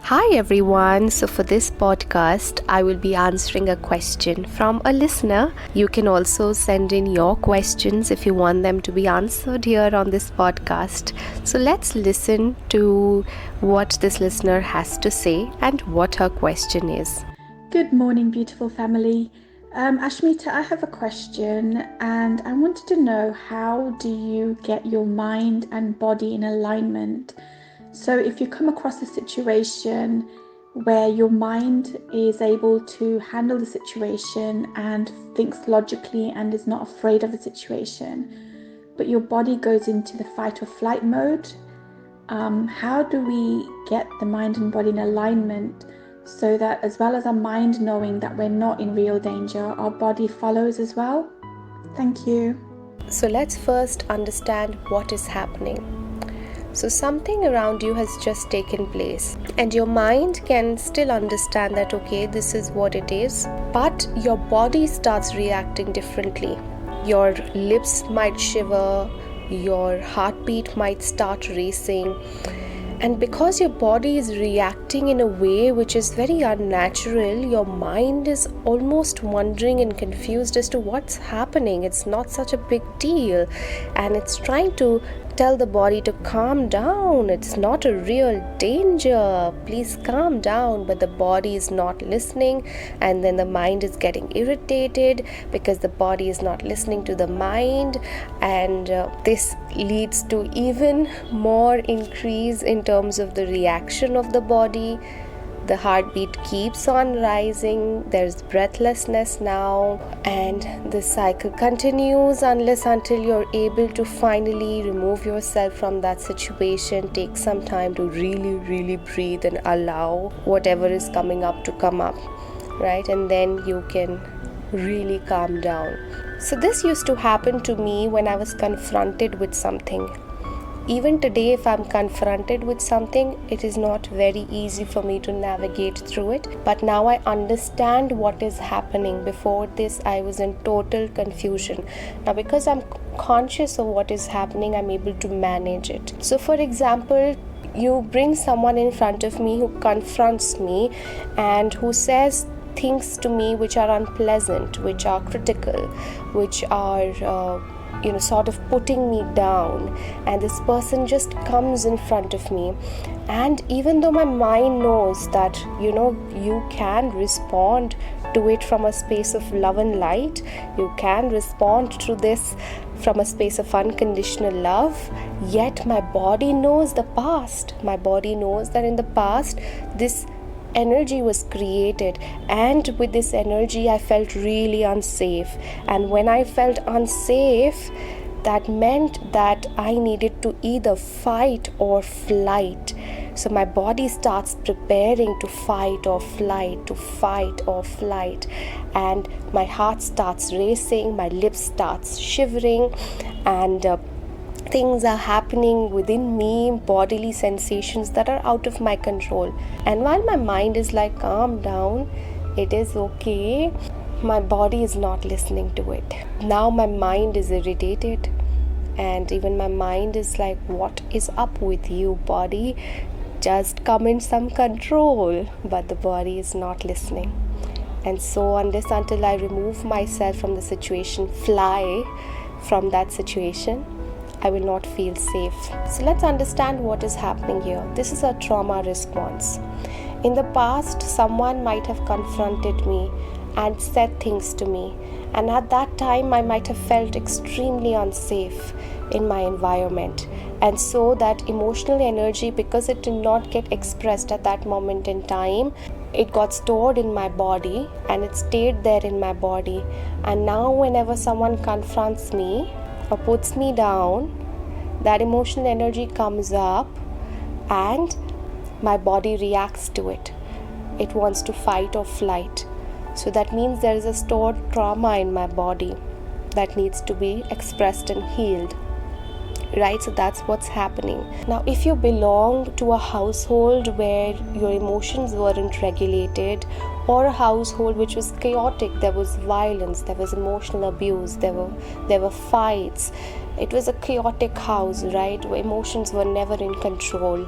Hi everyone. So for this podcast, I will be answering a question from a listener. You can also send in your questions if you want them to be answered here on this podcast. So let's listen to what this listener has to say and what her question is. Good morning, beautiful family. Ashmita, I have a question and I wanted to know, how do you get your mind and body in alignment? So if you come across a situation where your mind is able to handle the situation and thinks logically and is not afraid of the situation, but your body goes into the fight or flight mode, how do we get the mind and body in alignment so that, as well as our mind knowing that we're not in real danger, our body follows as well? Thank you. So let's first understand what is happening. So something around you has just taken place and your mind can still understand that, okay, this is what it is, but your body starts reacting differently. Your lips might shiver, your heartbeat might start racing, and because your body is reacting in a way which is very unnatural, your mind is almost wondering and confused as to what's happening. It's not such a big deal, and it's trying to tell the body to calm down. It's not a real danger. Please calm down. But the body is not listening, and then the mind is getting irritated because the body is not listening to the mind, and this leads to even more increase in terms of the reaction of the body. The heartbeat keeps on rising, there's breathlessness now, and the cycle continues until you're able to finally remove yourself from that situation. Take some time to really breathe and allow whatever is coming up to come up, right? And then you can really calm down. So this used to happen to me when I was confronted with something. Even today, if I'm confronted with something, it is not very easy for me to navigate through it. But now I understand what is happening. Before this, I was in total confusion. Now, because I'm conscious of what is happening, I'm able to manage it. So, for example, you bring someone in front of me who confronts me and who says things to me which are unpleasant, which are critical, which are sort of putting me down, and this person just comes in front of me, and even though my mind knows that you can respond to it from a space of love and light, you can respond to this from a space of unconditional love, yet my body knows the past. My body knows that in the past this energy was created, and with this energy I felt really unsafe, and when I felt unsafe, that meant that I needed to either fight or flight. So my body starts preparing to fight or flight, and my heart starts racing, my lips starts shivering, and things are happening within me, bodily sensations that are out of my control. And while my mind is like, calm down, it is okay, my body is not listening to it. Now my mind is irritated, and even my mind is like, what is up with you, body? Just come in some control. But the body is not listening. And so until I remove myself from the situation, fly from that situation, I will not feel safe. So let's understand what is happening here. This is a trauma response. In the past, someone might have confronted me and said things to me, and at that time I might have felt extremely unsafe in my environment, and so that emotional energy, because it did not get expressed at that moment in time, it got stored in my body and it stayed there in my body. And now whenever someone confronts me or puts me down, that emotional energy comes up and my body reacts to it. It wants to fight or flight. So that means there is a stored trauma in my body that needs to be expressed and healed. Right? So that's what's happening. Now, if you belong to a household where your emotions weren't regulated, or a household which was chaotic, there was violence, there was emotional abuse, there were fights, it was a chaotic house, right, where emotions were never in control,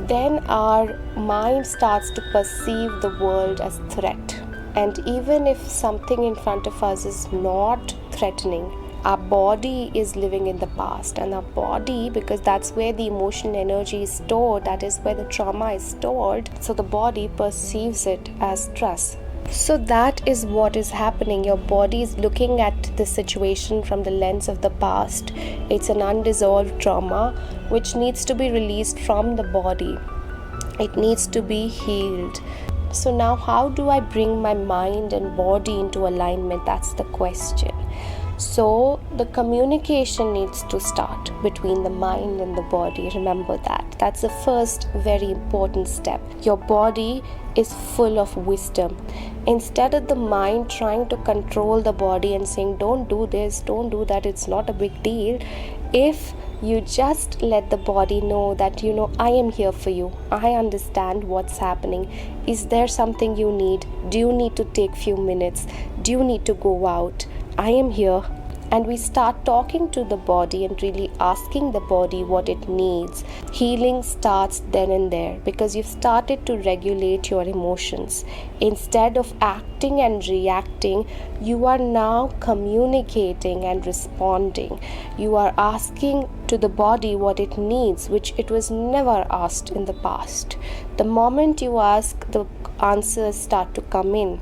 then our mind starts to perceive the world as threat. And even if something in front of us is not threatening, our body is living in the past, and our body, because that's where the emotion energy is stored, that is where the trauma is stored, so the body perceives it as stress. So that is what is happening. Your body is looking at the situation from the lens of the past. It's an unresolved trauma which needs to be released from the body. It needs to be healed. So now, how do I bring my mind and body into alignment? That's the question. So the communication needs to start between the mind and the body. Remember that. That's the first very important step. Your body is full of wisdom. Instead of the mind trying to control the body and saying, don't do this, don't do that, it's not a big deal, if you just let the body know that, I am here for you, I understand what's happening. Is there something you need? Do you need to take few minutes? Do you need to go out? I am here. And we start talking to the body and really asking the body what it needs. Healing starts then and there, because you've started to regulate your emotions. Instead of acting and reacting, you are now communicating and responding. You are asking to the body what it needs, which it was never asked in the past. The moment you ask, the answers start to come in.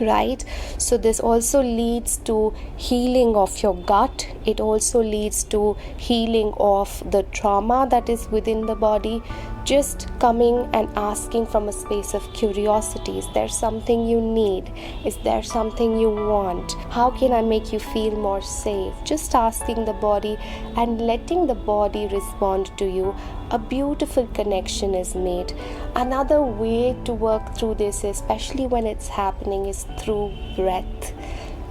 Right? So this also leads to healing of your gut. It also leads to healing of the trauma that is within the body. Just coming and asking from a space of curiosity. Is there something you need? Is there something you want? How can I make you feel more safe? Just asking the body and letting the body respond to you. A beautiful connection is made. Another way to work through this, especially when it's happening, is through breath.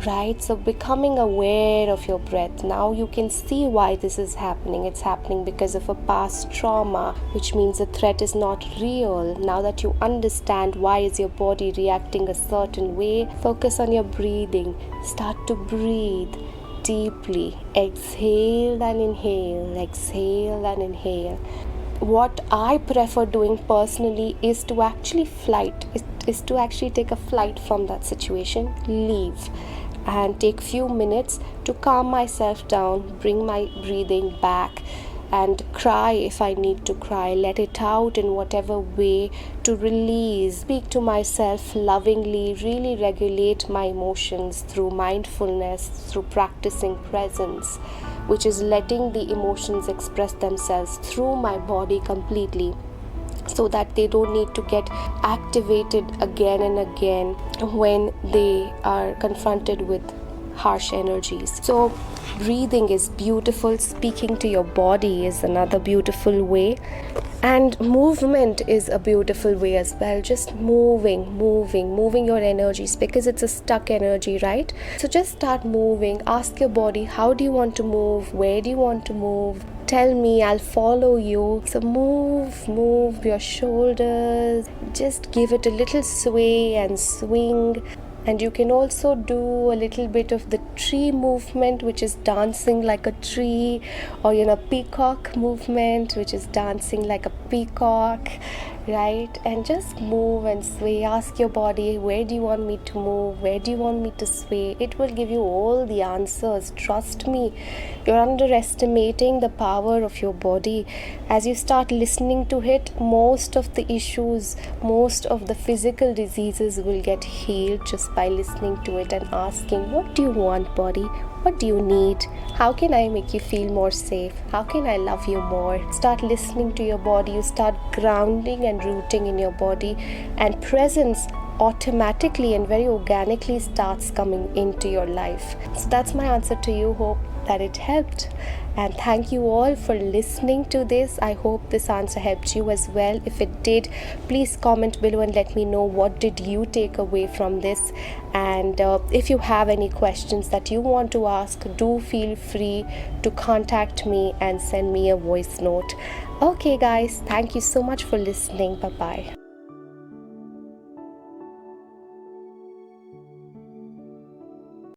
Right? So becoming aware of your breath. Now you can see why this is happening. It's happening because of a past trauma, which means the threat is not real. Now that you understand why is your body reacting a certain way, focus on your breathing. Start to breathe deeply. Exhale and inhale. Exhale and inhale. What I prefer doing personally is to actually take a flight from that situation, leave, and take few minutes to calm myself down, bring my breathing back, and cry if I need to cry, let it out in whatever way to release, speak to myself lovingly, really regulate my emotions through mindfulness, through practicing presence, which is letting the emotions express themselves through my body completely, so that they don't need to get activated again and again when they are confronted with harsh energies. So breathing is beautiful. Speaking to your body is another beautiful way. And movement is a beautiful way as well. Just moving your energies, because it's a stuck energy, right? So just start moving. Ask your body, how do you want to move? Where do you want to move? Tell me, I'll follow you. So move your shoulders. Just give it a little sway and swing. And you can also do a little bit of the tree movement, which is dancing like a tree, or peacock movement, which is dancing like a peacock, right? And just move and sway. Ask your body, where do you want me to move? Where do you want me to sway? It will give you all the answers. Trust me, you're underestimating the power of your body. As you start listening to it, most of the issues, most of the physical diseases will get healed just by listening to it and asking, what do you want, body? What do you need? How can I make you feel more safe? How can I love you more? Start listening to your body. You start grounding and rooting in your body, and presence automatically and very organically starts coming into your life. So that's my answer to you. Hope that it helped. And thank you all for listening to this. I hope this answer helped you as well. If it did, please comment below and let me know what did you take away from this. And if you have any questions that you want to ask, do feel free to contact me and send me a voice note. Okay guys, thank you so much for listening. Bye bye.